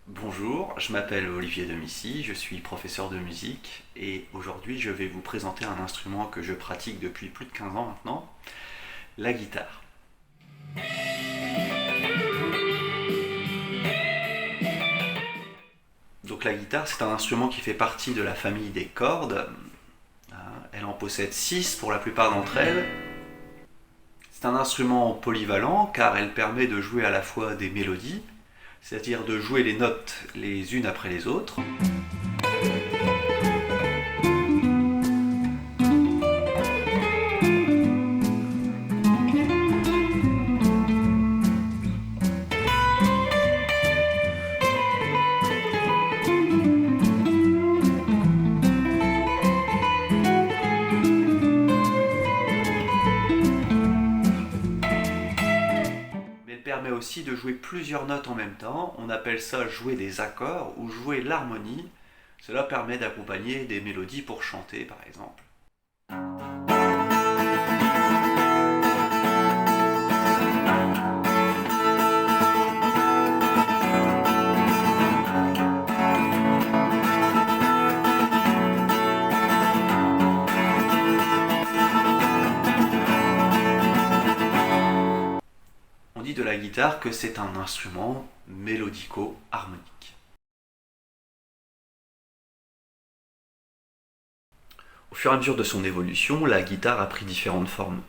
Bonjour, je m'appelle Olivier Domicy, je suis professeur de musique et aujourd'hui je vais vous présenter un instrument que je pratique depuis plus de 15 ans maintenant, la guitare. Donc la guitare c'est un instrument qui fait partie de la famille des cordes. Elle en possède 6 pour la plupart d'entre elles. C'est un instrument polyvalent car elle permet de jouer à la fois des mélodies, c'est-à-dire de jouer les notes les unes après les autres. Mais elle permet aussi de jouer plusieurs notes en même temps. On appelle ça jouer des accords ou jouer l'harmonie. Cela permet d'accompagner des mélodies pour chanter par exemple. On dit de la guitare que c'est un instrument mélodico-harmonique. Au fur et à mesure de son évolution, la guitare a pris différentes formes.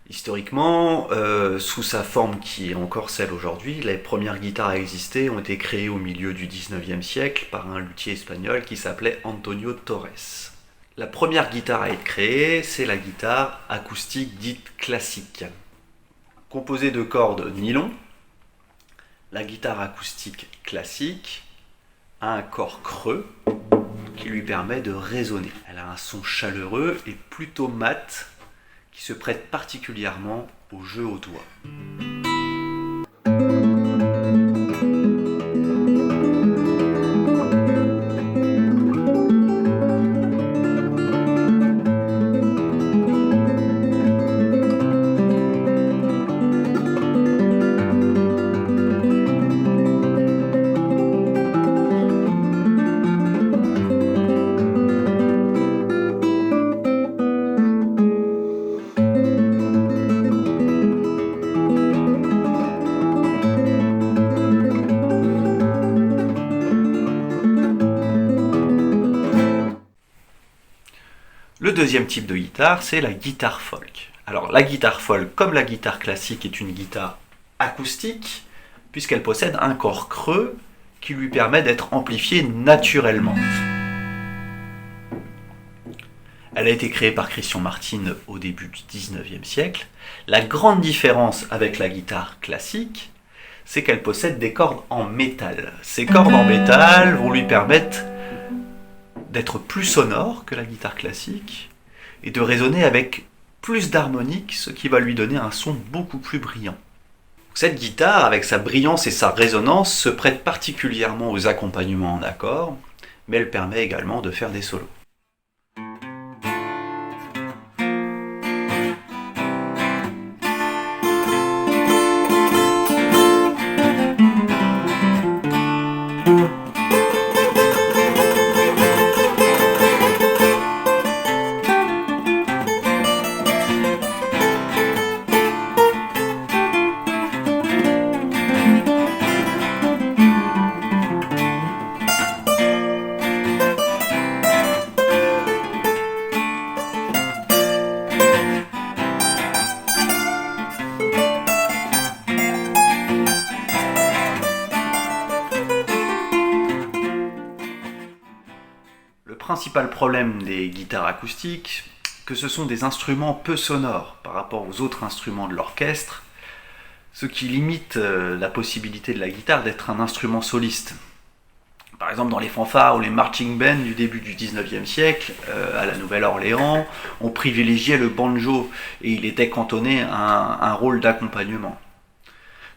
Historiquement, sous sa forme qui est encore celle aujourd'hui, les premières guitares à exister ont été créées au milieu du 19e siècle par un luthier espagnol qui s'appelait Antonio Torres. La première guitare à être créée, c'est la guitare acoustique dite classique. Composée de cordes nylon, la guitare acoustique classique a un corps creux qui lui permet de résonner. Elle a un son chaleureux et plutôt mat qui se prête particulièrement au jeu au doigt. Le deuxième type de guitare, c'est la guitare folk. Alors la guitare folk, comme la guitare classique, est une guitare acoustique, puisqu'elle possède un corps creux qui lui permet d'être amplifiée naturellement. Elle a été créée par Christian Martin au début du 19e siècle. La grande différence avec la guitare classique, c'est qu'elle possède des cordes en métal. Ces cordes en métal vont lui permettre d'être plus sonore que la guitare classique et de résonner avec plus d'harmonique, ce qui va lui donner un son beaucoup plus brillant. Cette guitare, avec sa brillance et sa résonance, se prête particulièrement aux accompagnements en accords, mais elle permet également de faire des solos. Le principal problème des guitares acoustiques, que ce sont des instruments peu sonores par rapport aux autres instruments de l'orchestre, ce qui limite la possibilité de la guitare d'être un instrument soliste. Par exemple, dans les fanfares ou les marching bands du début du 19e siècle, à la Nouvelle-Orléans, on privilégiait le banjo et il était cantonné à un rôle d'accompagnement.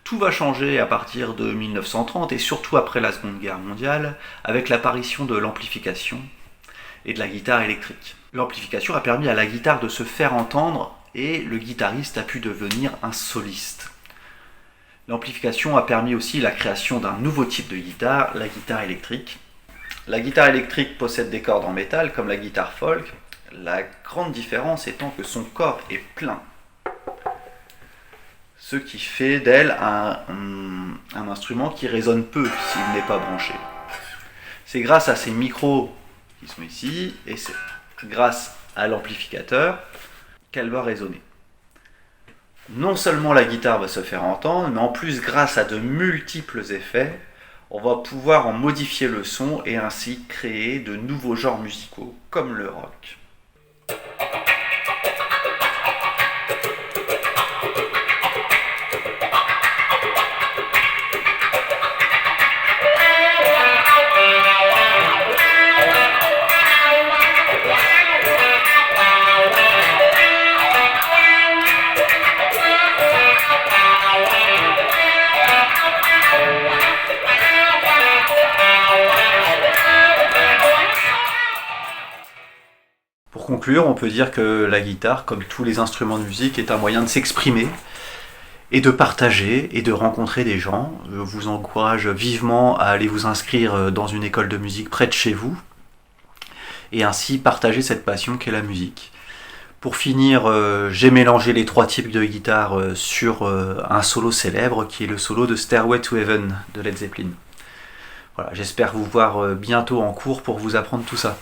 Tout va changer à partir de 1930 et surtout après la Seconde Guerre mondiale, avec l'apparition de l'amplification et de la guitare électrique. L'amplification a permis à la guitare de se faire entendre et le guitariste a pu devenir un soliste. L'amplification a permis aussi la création d'un nouveau type de guitare, la guitare électrique. La guitare électrique possède des cordes en métal comme la guitare folk, la grande différence étant que son corps est plein, ce qui fait d'elle un instrument qui résonne peu s'il n'est pas branché. C'est grâce à ces micros qui sont ici, et c'est grâce à l'amplificateur qu'elle va résonner. Non seulement la guitare va se faire entendre, mais en plus grâce à de multiples effets, on va pouvoir en modifier le son et ainsi créer de nouveaux genres musicaux comme le rock. Pour conclure, on peut dire que la guitare, comme tous les instruments de musique, est un moyen de s'exprimer et de partager et de rencontrer des gens. Je vous encourage vivement à aller vous inscrire dans une école de musique près de chez vous et ainsi partager cette passion qu'est la musique. Pour finir, j'ai mélangé les 3 types de guitare sur un solo célèbre qui est le solo de Stairway to Heaven de Led Zeppelin. Voilà, j'espère vous voir bientôt en cours pour vous apprendre tout ça.